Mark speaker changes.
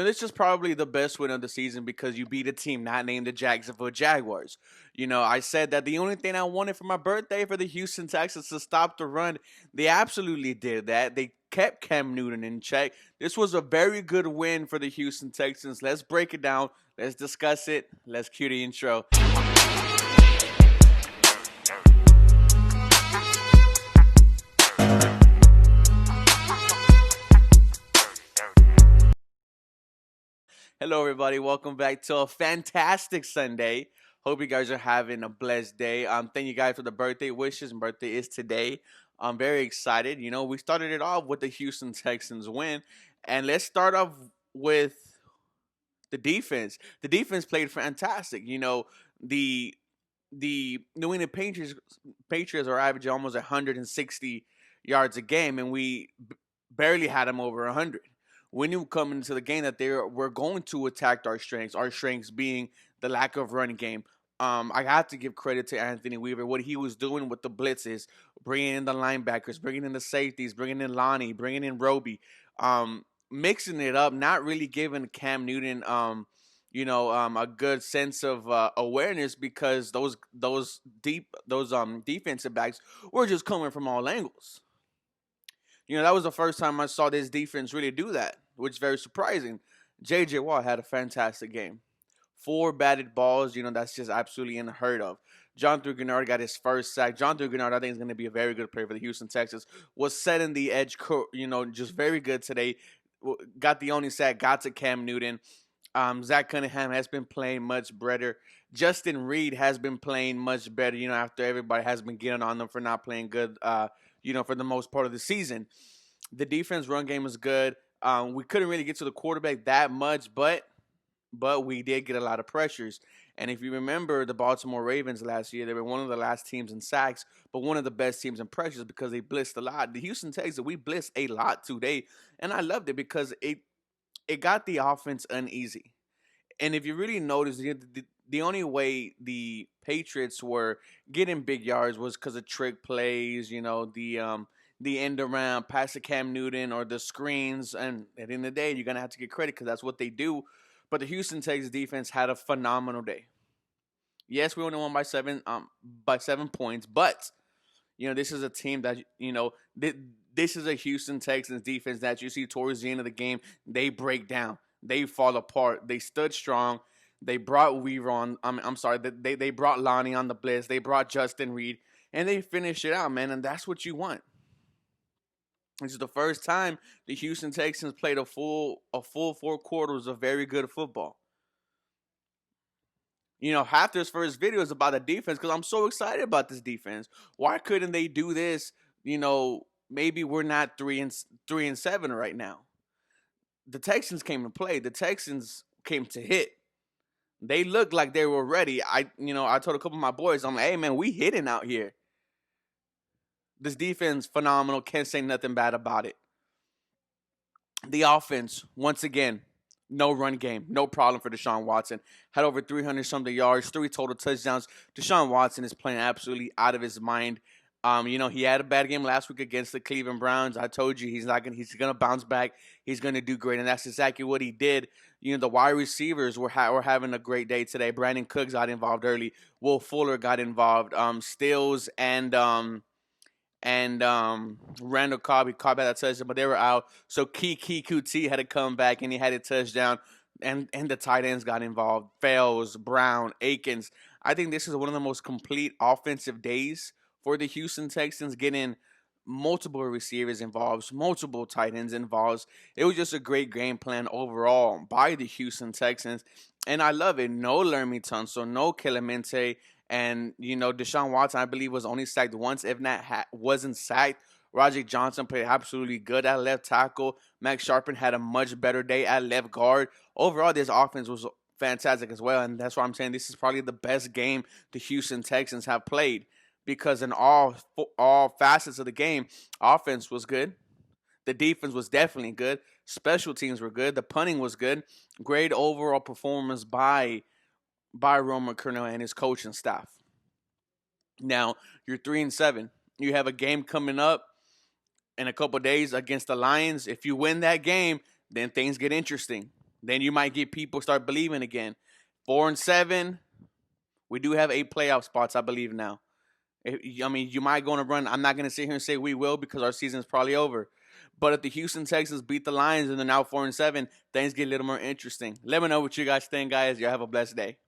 Speaker 1: This is probably the best win of the season because you beat a team not named the Jacksonville Jaguars. I said that the only thing I wanted for my birthday for the Houston Texans to stop the run. They absolutely did that. They kept Cam Newton in check. This was a very good win for the Houston Texans. Let's break it down. Let's discuss it. Let's cue the intro. Hello, everybody. Welcome back to a fantastic Sunday. Hope you guys are having a blessed day. Thank you guys for the birthday wishes. My birthday is today. I'm very excited. We started it off with the Houston Texans win, and let's start off with the defense. The defense played fantastic. The the New England Patriots are averaging almost 160 yards a game, and we barely had them over 100. We knew coming into the game that they were going to attack our strengths. Our strengths being the lack of running game. I have to give credit to Anthony Weaver. What he was doing with the blitzes, bringing in the linebackers, bringing in the safeties, bringing in Lonnie, bringing in Roby, mixing it up, not really giving Cam Newton, a good sense of awareness because those defensive backs were just coming from all angles. That was the first time I saw this defense really do that, which is very surprising. J.J. Watt had a fantastic game. 4 batted balls, that's just absolutely unheard of. Jonathan Gennard got his first sack. Jonathan Gennard, I think, is going to be a very good player for the Houston Texans. Was setting the edge, just very good today. Got the only sack, got to Cam Newton. Zach Cunningham has been playing much better. Justin Reed has been playing much better, after everybody has been getting on them for not playing good, for the most part of the season. The defense run game was good. We couldn't really get to the quarterback that much, but we did get a lot of pressures. And if you remember the Baltimore Ravens last year, they were one of the last teams in sacks, but one of the best teams in pressures because they blitzed a lot. The Houston Texans, we blitzed a lot today, and I loved it because it got the offense uneasy. And if you really notice, the only way the Patriots were getting big yards was because of trick plays, the end around, pass to Cam Newton, or the screens. And at the end of the day, you're going to have to get credit because that's what they do. But the Houston Texans defense had a phenomenal day. Yes, we only won by 7 points, but this is a team that this is a Houston Texans defense that you see towards the end of the game, they break down, they fall apart. They stood strong. They brought Weaver on. I'm sorry, they brought Lonnie on the blitz. They brought Justin Reed, and they finished it out, man. And that's what you want. This is the first time the Houston Texans played a full 4 quarters of very good football. Half this first video is about the defense because I'm so excited about this defense. Why couldn't they do this? Maybe we're not 3-7 right now. The Texans came to play. The Texans came to hit. They looked like they were ready. I told a couple of my boys, I'm like, hey man, we hitting out here. This defense, phenomenal. Can't say nothing bad about it. The offense, once again, no run game. No problem for Deshaun Watson. Had over 300-something yards, 3 total touchdowns. Deshaun Watson is playing absolutely out of his mind. He had a bad game last week against the Cleveland Browns. I told you he's gonna bounce back. He's gonna do great, and that's exactly what he did. The wide receivers were having a great day today. Brandon Cooks got involved early. Will Fuller got involved. Stills and Randall Cobb, he caught back that touchdown, but they were out. So Kiki Kuti had to come back, and he had a touchdown, and the tight ends got involved. Fells, Brown, Akins. I think this is one of the most complete offensive days for the Houston Texans, getting multiple receivers involved, multiple tight ends involved. It was just a great game plan overall by the Houston Texans, and I love it. No Lermy Tunsil, no Clemente. And, Deshaun Watson, I believe, was only sacked once, if not wasn't sacked. Roderick Johnson played absolutely good at left tackle. Max Sharpen had a much better day at left guard. Overall, this offense was fantastic as well, and that's why I'm saying this is probably the best game the Houston Texans have played because in all facets of the game, offense was good. The defense was definitely good. Special teams were good. The punting was good. Great overall performance by Roman Cornell and his coaching staff. Now, you're 3-7. You have a game coming up in a couple days against the Lions. If you win that game, then things get interesting. Then you might get people start believing again. 4-7, we do have 8 playoff spots, I believe now. I mean, you might go on a run. I'm not going to sit here and say we will because our season's probably over. But if the Houston Texans beat the Lions and they're now 4-7, things get a little more interesting. Let me know what you guys think, guys. Y'all have a blessed day.